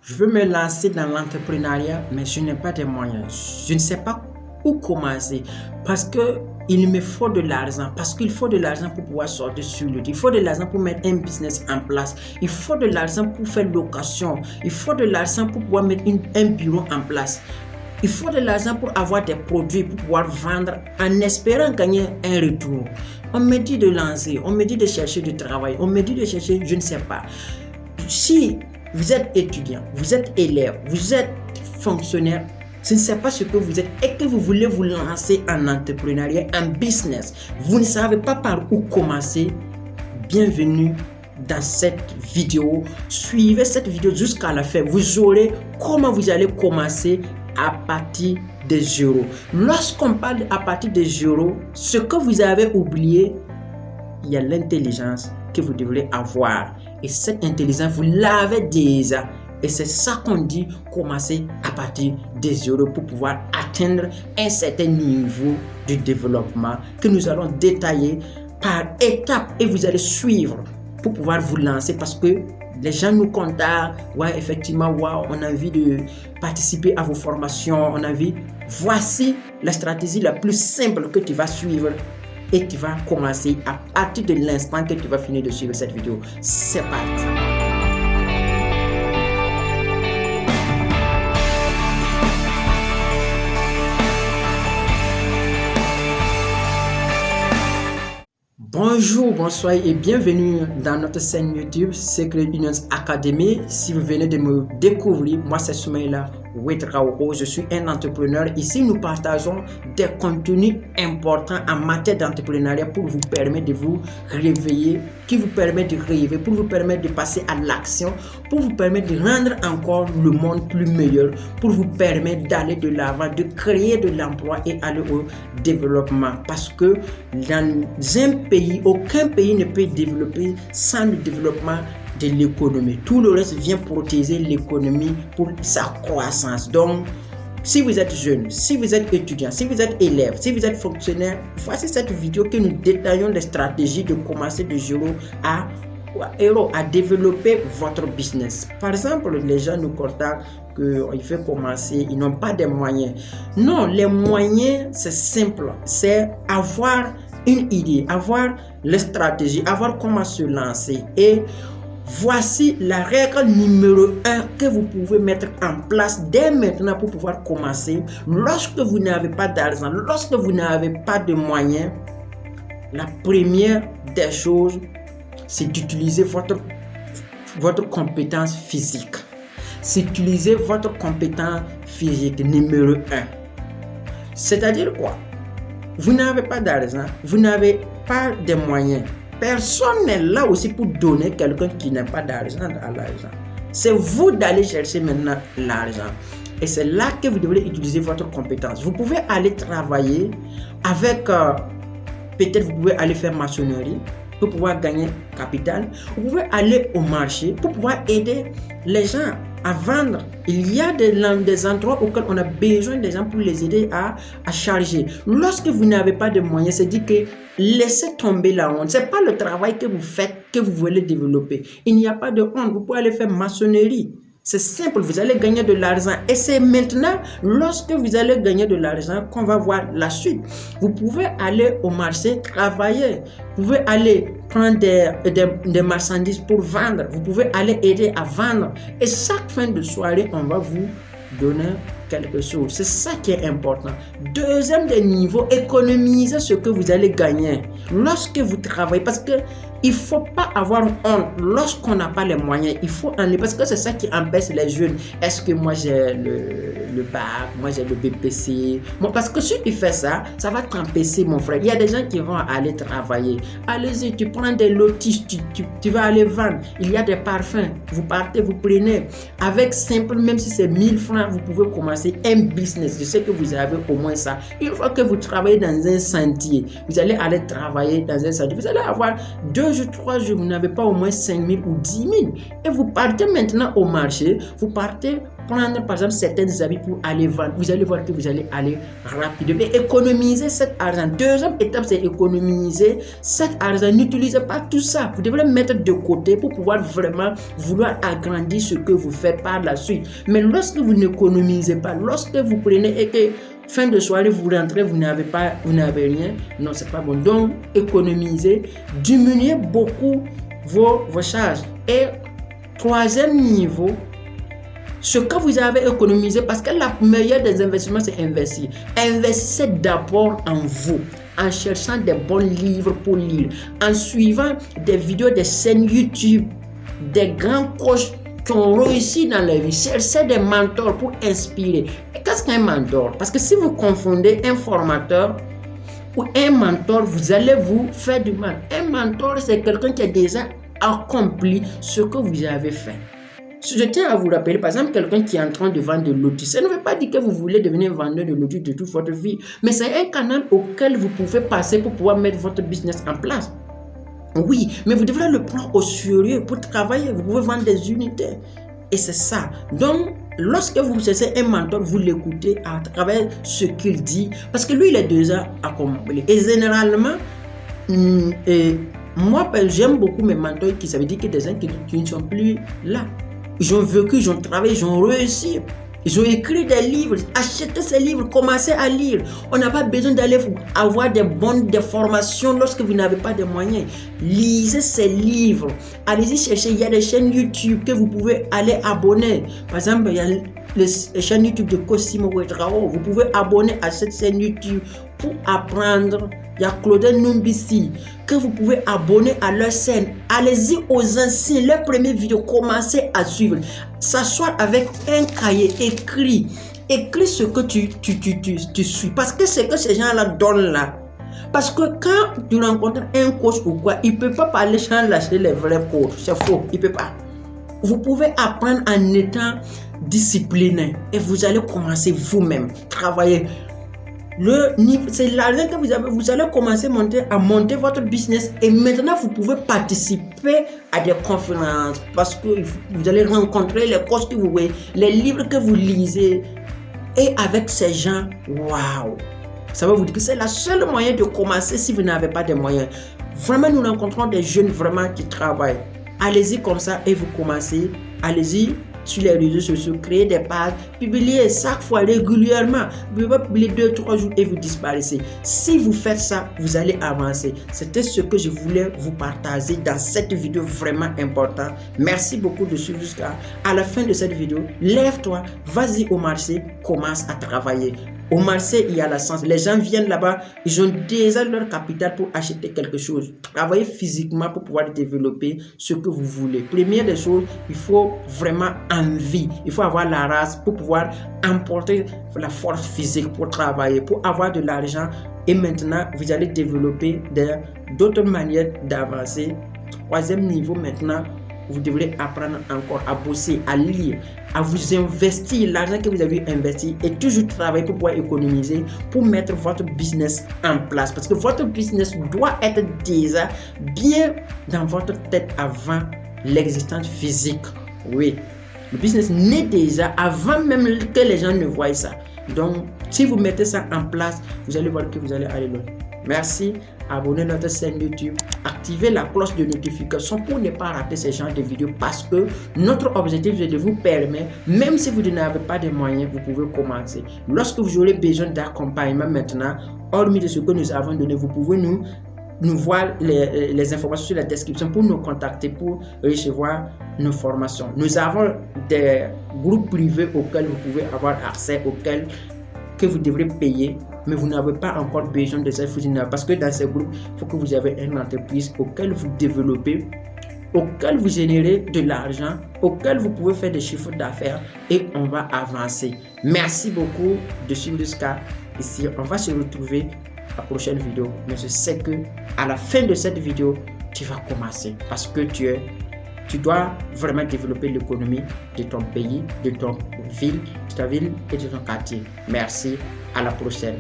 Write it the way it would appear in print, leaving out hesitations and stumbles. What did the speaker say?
Je veux me lancer dans l'entrepreneuriat, mais je n'ai pas de moyens. Je ne sais pas où commencer parce qu'il me faut de l'argent, parce qu'il faut de l'argent pour pouvoir sortir sur le dos. Il faut de l'argent pour mettre un business en place. Il faut de l'argent pour faire location. Il faut de l'argent pour pouvoir mettre un bureau en place. Il faut de l'argent pour avoir des produits, pour pouvoir vendre en espérant gagner un retour. On me dit de lancer, on me dit de chercher du travail, on me dit de chercher, je ne sais pas. Si vous êtes étudiant, vous êtes élève, vous êtes fonctionnaire, je ne sais pas ce que vous êtes et que vous voulez vous lancer en entrepreneuriat, en business, vous ne savez pas par où commencer, bienvenue dans cette vidéo. Suivez cette vidéo jusqu'à la fin. Vous aurez comment vous allez commencer à partir de zéro. Lorsqu'on parle à partir de zéro, ce que vous avez oublié, il y a l'intelligence que vous devrez avoir. Et cette intelligence, vous l'avez déjà. Et c'est ça qu'on dit, commencer à partir de zéro pour pouvoir atteindre un certain niveau de développement que nous allons détailler par étapes et vous allez suivre pour pouvoir vous lancer parce que les gens nous contactent, ouais, effectivement, wow, on a envie de participer à vos formations, on a envie. Voici la stratégie la plus simple que tu vas suivre et tu vas commencer à partir de l'instant que tu vas finir de suivre cette vidéo. C'est parti. Bonjour, bonsoir et bienvenue dans notre chaîne YouTube Secret Unions Academy. Si vous venez de me découvrir, moi c'est Soumaïla Ouedraogo, je suis un entrepreneur. Ici, nous partageons des contenus importants en matière d'entrepreneuriat pour vous permettre de vous réveiller, qui vous permet de rêver, pour vous permettre de passer à l'action, pour vous permettre de rendre encore le monde plus meilleur, pour vous permettre d'aller de l'avant, de créer de l'emploi et aller au développement. Parce que dans un pays, aucun pays ne peut développer sans le développement de l'économie. Tout le reste vient protéger l'économie pour sa croissance. Donc, si vous êtes jeune, si vous êtes étudiant, si vous êtes élève, si vous êtes fonctionnaire, voici cette vidéo que nous détaillons les stratégies de commencer de zéro à développer votre business. Par exemple, les gens nous contactent qu'il faut commencer, ils n'ont pas de moyens. Non, les moyens, c'est simple. C'est avoir une idée, avoir les stratégies, avoir comment se lancer. Et voici la règle numéro 1 que vous pouvez mettre en place dès maintenant pour pouvoir commencer. Lorsque vous n'avez pas d'argent, lorsque vous n'avez pas de moyens, la première des choses, c'est d'utiliser votre compétence physique. C'est d'utiliser votre compétence physique numéro 1. C'est-à-dire quoi? Vous n'avez pas d'argent, vous n'avez pas de moyens. Personne n'est là aussi pour donner quelqu'un qui n'a pas d'argent à l'argent. C'est vous d'aller chercher maintenant l'argent. Et c'est là que vous devrez utiliser votre compétence. Vous pouvez aller travailler avec, peut-être vous pouvez aller faire maçonnerie pour pouvoir gagner capital. Vous pouvez aller au marché pour pouvoir aider les gens à vendre. Il y a des endroits auxquels on a besoin des gens pour les aider à charger. Lorsque vous n'avez pas de moyens, c'est dit que laissez tomber la honte. Ce n'est pas le travail que vous faites que vous voulez développer. Il n'y a pas de honte. Vous pouvez aller faire maçonnerie. C'est simple, vous allez gagner de l'argent. Et c'est maintenant, lorsque vous allez gagner de l'argent, qu'on va voir la suite. Vous pouvez aller au marché, travailler. Vous pouvez aller prendre des marchandises pour vendre. Vous pouvez aller aider à vendre. Et chaque fin de soirée, on va vous donner quelque chose. C'est ça qui est important. Deuxième des niveaux, économisez ce que vous allez gagner lorsque vous travaillez. Parce que il ne faut pas avoir honte lorsqu'on n'a pas les moyens. Il faut en aller parce que c'est ça qui empêche les jeunes. Est-ce que moi j'ai le bac, moi j'ai le BPC? Bon, parce que si tu fais ça, ça va t'empêcher, mon frère. Il y a des gens qui vont aller travailler. Allez-y, tu prends des lotis, tu vas aller vendre. Il y a des parfums. Vous partez, vous prenez. Avec simple, même si c'est 1000 francs, vous pouvez commencer un business. Je sais que vous avez au moins ça. Une fois que vous travaillez dans un sentier, vous allez aller travailler dans un sentier. Vous allez avoir 2 2 jours, 3 jours, vous n'avez pas au moins 5 000 ou 10 000. Et vous partez maintenant au marché, vous partez prendre par exemple certains habits pour aller vendre. Vous allez voir que vous allez aller rapidement et économiser cet argent. Deuxième étape, c'est économiser cet argent. N'utilisez pas tout ça. Vous devez le mettre de côté pour pouvoir vraiment vouloir agrandir ce que vous faites par la suite. Mais lorsque vous n'économisez pas, lorsque vous prenez et que fin de soirée, vous rentrez, vous n'avez rien. Non, c'est pas bon. Donc, économisez, diminuez beaucoup vos charges. Et troisième niveau, ce que vous avez économisé, parce que la meilleure des investissements, c'est investir. Investissez d'abord en vous, en cherchant des bons livres pour lire, en suivant des vidéos, des chaînes YouTube, des grands coachs qui ont réussi dans la vie. Cherchez des mentors pour inspirer. Et qu'est-ce qu'un mentor? Parce que si vous confondez un formateur ou un mentor, vous allez vous faire du mal. Un mentor, c'est quelqu'un qui a déjà accompli ce que vous avez fait. Je tiens à vous rappeler, par exemple, quelqu'un qui est en train de vendre de l'auto. Ça ne veut pas dire que vous voulez devenir vendeur de l'auto de toute votre vie, mais c'est un canal auquel vous pouvez passer pour pouvoir mettre votre business en place. Oui, mais vous devrez le prendre au sérieux pour travailler. Vous pouvez vendre des unités. Et c'est ça. Donc, lorsque vous cherchez un mentor, vous l'écoutez à travers ce qu'il dit, parce que lui, il est déjà accompli. Et généralement, moi, j'aime beaucoup mes mentors qui, ça veut dire que des gens qui ne sont plus là. Ils ont vécu, ils ont travaillé, ils ont réussi. Ils ont écrit des livres. Achetez ces livres, commencez à lire. On n'a pas besoin d'aller avoir des formations lorsque vous n'avez pas de moyens. Lisez ces livres. Allez-y chercher. Il y a des chaînes YouTube que vous pouvez aller abonner. Par exemple, il y a les chaînes YouTube de Cosimo Ouedraogo. Vous pouvez abonner à cette chaîne YouTube pour apprendre. Il y a Claudel Numbisi que vous pouvez abonner à leur chaîne. Allez-y aux anciens, leurs premières vidéos, commencez à suivre. S'asseoir avec un cahier, écris ce que tu suis. Parce que c'est que ces gens-là donnent là. Parce que quand tu rencontres un coach ou quoi, il ne peut pas parler sans lâcher les vrais coachs. C'est faux, il ne peut pas. Vous pouvez apprendre en étant discipliné et vous allez commencer vous-même, travailler. C'est l'argent que vous avez, vous allez commencer à monter votre business et maintenant vous pouvez participer à des conférences parce que vous allez rencontrer les coachs que vous voyez, les livres que vous lisez et avec ces gens, waouh! Ça va vous dire que c'est la seule moyen de commencer si vous n'avez pas de moyens. Vraiment, nous rencontrons des jeunes vraiment qui travaillent. Allez-y comme ça et vous commencez. Allez-y sur les réseaux sociaux, créez des pages, publiez chaque fois régulièrement. Vous pouvez pas publier 2-3 jours et vous disparaissez. Si vous faites ça, vous allez avancer. C'était ce que je voulais vous partager dans cette vidéo vraiment importante. Merci beaucoup de suivre jusqu'à la fin de cette vidéo. Lève-toi, vas-y au marché, commence à travailler. Au marché, il y a la chance. Les gens viennent là-bas, ils ont déjà leur capital pour acheter quelque chose. Travaillez physiquement pour pouvoir développer ce que vous voulez. Première des choses, il faut vraiment envie. Il faut avoir la race pour pouvoir emporter la force physique pour travailler, pour avoir de l'argent. Et maintenant, vous allez développer d'autres manières d'avancer. Troisième niveau maintenant, vous devrez apprendre encore à bosser, à lire, à vous investir l'argent que vous avez investi et toujours travailler pour pouvoir économiser, pour mettre votre business en place. Parce que votre business doit être déjà bien dans votre tête avant l'existence physique. Oui, le business naît déjà avant même que les gens ne voient ça. Donc, si vous mettez ça en place, vous allez voir que vous allez aller loin. Merci, abonnez notre chaîne YouTube, activez la cloche de notification pour ne pas rater ce genre de vidéos parce que notre objectif est de vous permettre, même si vous n'avez pas de moyens, vous pouvez commencer. Lorsque vous aurez besoin d'accompagnement maintenant, hormis de ce que nous avons donné, vous pouvez nous voir les informations sur la description pour nous contacter, pour recevoir nos formations. Nous avons des groupes privés auxquels vous pouvez avoir accès, auxquels que vous devrez payer, mais vous n'avez pas encore besoin de ça parce que dans ces groupes, il faut que vous ayez une entreprise auquel vous développez, auquel vous générez de l'argent, auquel vous pouvez faire des chiffres d'affaires et on va avancer. Merci beaucoup de suivre jusqu'à ici. On va se retrouver à la prochaine vidéo, mais je sais que à la fin de cette vidéo, tu vas commencer parce que tu dois vraiment développer l'économie de ton pays, de ta ville et de ton quartier. Merci, à la prochaine.